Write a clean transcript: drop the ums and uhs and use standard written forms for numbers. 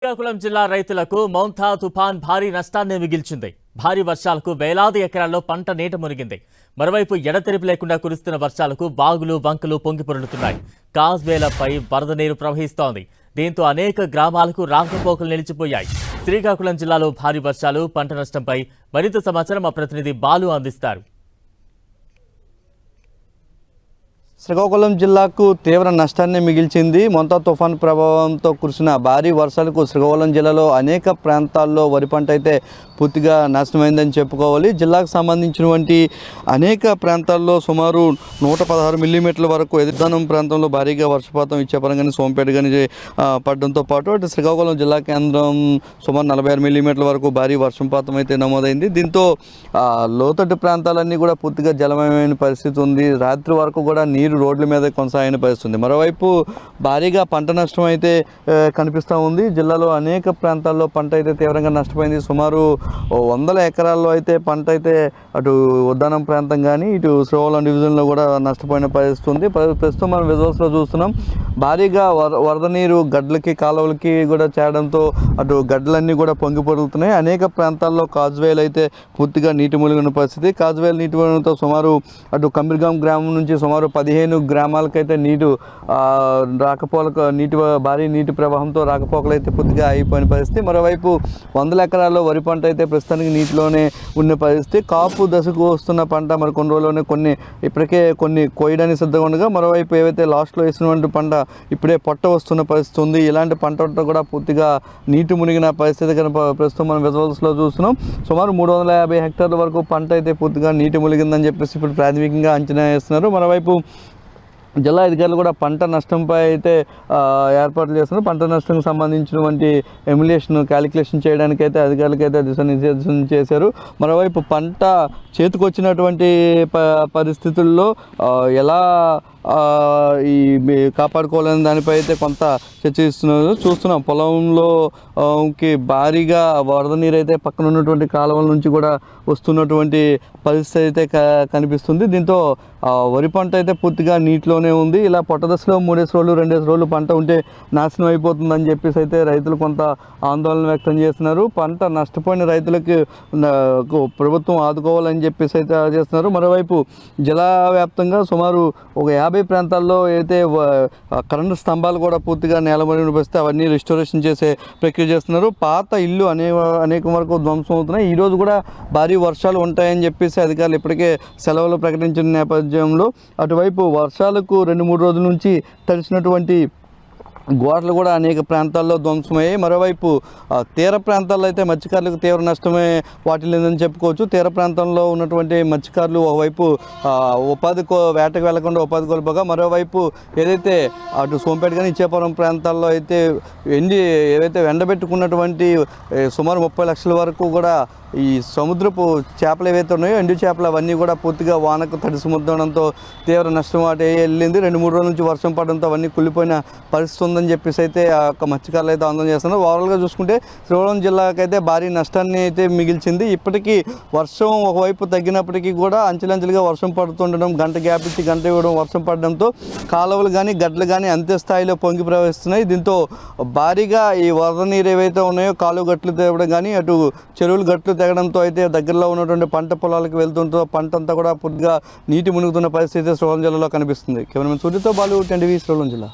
శ్రీకాకుళం జిల్లా రైతులకు మౌంతా తుఫాన్ భారీ నష్టాన్ని మిగిల్చింది. భారీ వర్షాలకు వేలాది ఎకరాల్లో పంట నీట మునిగింది. మరోవైపు ఎడతెరిపి లేకుండా కురుస్తున్న వర్షాలకు వాగులు వంకలు పొంగిపొర్లుతున్నాయి. కాజ్వేలపై వరద నీరు ప్రవహిస్తోంది. దీంతో అనేక గ్రామాలకు రాకపోకలు నిలిచిపోయాయి. శ్రీకాకుళం జిల్లాలో భారీ వర్షాలు, పంట నష్టంపై మరింత సమాచారం మా ప్రతినిధి బాలు అందిస్తారు. శ్రీకాకుళం జిల్లాకు తీవ్ర నష్టాన్ని మిగిల్చింది. మౌంతా తుఫాన్ ప్రభావంతో కురిసిన భారీ వర్షాలకు శ్రీకాకుళం జిల్లాలో అనేక ప్రాంతాల్లో వరి పంట అయితే పూర్తిగా నాశనమైందని చెప్పుకోవాలి. జిల్లాకు సంబంధించినటువంటి అనేక ప్రాంతాల్లో సుమారు 116 మిల్లీమీటర్ల వరకు ఎదుర్దానం ప్రాంతంలో భారీగా వర్షపాతం ఇచ్చేపరం కానీ సోంపేట కానీ పడడంతో పాటు అటు శ్రీకాకుళం జిల్లా కేంద్రం సుమారు 46 మిల్లీమీటర్ల వరకు భారీ వర్షపాతం అయితే నమోదైంది. దీంతో లోతట్టు ప్రాంతాలన్నీ కూడా పూర్తిగా జలమయమైన పరిస్థితి ఉంది. రాత్రి వరకు కూడా నీరు రోడ్ల మీద కొనసాగిన పరిస్థితుంది. మరోవైపు భారీగా పంట నష్టం అయితే కనిపిస్తూ ఉంది. జిల్లాలో అనేక ప్రాంతాల్లో పంట అయితే తీవ్రంగా నష్టపోయింది. సుమారు 100 ఎకరాల్లో అయితే పంట అయితే అటు ఉద్దానం ప్రాంతం కానీ ఇటు శ్రీకాకుళం డివిజన్లో కూడా నష్టపోయిన పరిస్థితి ఉంది. ప్రస్తుతం మనం విజువల్స్లో చూస్తున్నాం. భారీగా వరద నీరు గడ్లకి కాలువలకి కూడా చేరడంతో అటు గడ్డలన్నీ కూడా పొంగి పొరుగుతున్నాయి. అనేక ప్రాంతాల్లో కాజ్వేలు అయితే పూర్తిగా నీటి మునిగిన పరిస్థితి. కాజ్వేలు నీటి మునిగడంతో సుమారు అటు కమిర్గాం గ్రామం నుంచి సుమారు 15 గ్రామాలకైతే భారీ నీటి ప్రవాహంతో రాకపోకలు అయితే పూర్తిగా అయిపోయిన పరిస్థితి. మరోవైపు 100 ఎకరాల్లో వరి పంట అయితే ప్రస్తుతానికి నీటిలోనే ఉన్న పరిస్థితి. కాపు దశకు వస్తున్న పంట మరి కొన్ని రోజుల్లోనే ఇప్పటికే కొన్ని కోయడానికి సిద్ధంగా ఉండగా, మరోవైపు ఏవైతే లాస్ట్లో వేసినటువంటి పంట ఇప్పుడే పొట్ట వస్తున్న పరిస్థితి ఉంది. ఇలాంటి పంట కూడా పూర్తిగా నీటి మునిగిన పరిస్థితి కనుక ప్రస్తుతం మనం విజువల్స్లో చూస్తున్నాం. సుమారు 350 హెక్టార్ల వరకు పంట అయితే పూర్తిగా నీటి మునిగిందని చెప్పేసి ఇప్పుడు ప్రాథమికంగా అంచనా వేస్తున్నారు. మరోవైపు జిల్లా అధికారులు కూడా పంట నష్టంపై అయితే ఏర్పాట్లు చేస్తున్నారు. పంట నష్టంకి సంబంధించినటువంటి క్యాలిక్యులేషన్ చేయడానికి అయితే అధికారులకి అయితే దిశానిర్దేశం చేశారు. మరోవైపు పంట చేతికొచ్చినటువంటి పరిస్థితుల్లో ఎలా ఈ కాపాడుకోవాలని దానిపై అయితే కొంత చర్చిస్తున్నారు. చూస్తున్నాం పొలంలోకి భారీగా వరద నీరు అయితే పక్కన ఉన్నటువంటి కాలువల నుంచి కూడా వస్తున్నటువంటి పరిస్థితి అయితే కనిపిస్తుంది. దీంతో వరి పంట అయితే పూర్తిగా నీటిలోనే ఉంది. ఇలా పొట్టదశలో 3 రోజులు 2 రోజులు పంట ఉంటే నాశనం అయిపోతుందని చెప్పేసి అయితే రైతులు కొంత ఆందోళన వ్యక్తం చేస్తున్నారు. పంట నష్టపోయిన రైతులకు ప్రభుత్వం ఆదుకోవాలని చెప్పేసి అయితే చేస్తున్నారు. మరోవైపు జిల్లా వ్యాప్తంగా సుమారు ఒక 50 ప్రాంతాల్లో అయితే కరెంటు స్తంభాలు కూడా పూర్తిగా నేలమరిగిన పరిస్థితి, అవన్నీ రెస్టోరేషన్ చేసే ప్రక్రియ చేస్తున్నారు. పాత ఇల్లు అనేక వరకు ధ్వంసం అవుతున్నాయి. ఈరోజు కూడా భారీ వర్షాలు ఉంటాయని చెప్పేసి అధికారులు ఇప్పటికే సెలవులు ప్రకటించిన నేపథ్యంలో అటువైపు వర్షాలకు 2-3 రోజుల నుంచి తడిసినటువంటి గోడలు కూడా అనేక ప్రాంతాల్లో ధ్వంసమయ్యాయి. మరోవైపు తీర ప్రాంతాల్లో అయితే మత్స్యకారులకు తీవ్ర నష్టమే వాటిల్లిందని చెప్పుకోవచ్చు. తీర ప్రాంతంలో ఉన్నటువంటి మత్స్యకారులు ఒకవైపు వేటకు వెళ్లకుండా ఉపాధి కోల్పోగా, మరోవైపు ఏదైతే అటు సోంపేట కానీ ఇచ్చేపురం ప్రాంతాల్లో అయితే ఏవైతే ఎండబెట్టుకున్నటువంటి సుమారు 30 లక్షల వరకు కూడా ఈ సముద్రపు చేపలు ఏవైతే ఉన్నాయో ఎండు చేపలు అవన్నీ కూడా పూర్తిగా వానకు తడిసి ముద్దడంతో తీవ్ర నష్టం వెళ్ళింది. 2-3 రోజుల నుంచి వర్షం పడడంతో అవన్నీ కుళ్ళిపోయిన పరిస్థితి ఉందని చెప్పేసి అయితే ఆ యొక్క మత్స్యకారులు అయితే ఆందోళన చేస్తున్నారు. ఓవరాల్గా చూసుకుంటే శ్రీకాకుళం జిల్లాకైతే భారీ నష్టాన్ని అయితే మిగిల్చింది. ఇప్పటికీ వర్షం ఒకవైపు తగ్గినప్పటికీ కూడా అంచెలంచెలుగా వర్షం పడుతుండడం, గంట గ్యాప్ ఇచ్చి గంట ఇవ్వడం వర్షం పడడంతో కాలువలు కానీ గడ్డలు కానీ అంతే స్థాయిలో పొంగి ప్రవహిస్తున్నాయి. దీంతో భారీగా ఈ వరద నీరు ఏవైతే ఉన్నాయో కాలువ గట్లు తేవడం కానీ అటు చెరువులు గట్లు తెగడంతో అయితే దగ్గరలో ఉన్నటువంటి పంట పొలాలకు వెళ్తుంటూ పంట అంతా కూడా పూర్తిగా నీటి మునుగుతున్న పరిస్థితి శ్రీకాకుళం జిల్లాలో కనిపిస్తుంది. కెమెరామెన్ సూర్యతో బాలు, 10 టీవీ, శ్రీకాకుళం జిల్లా.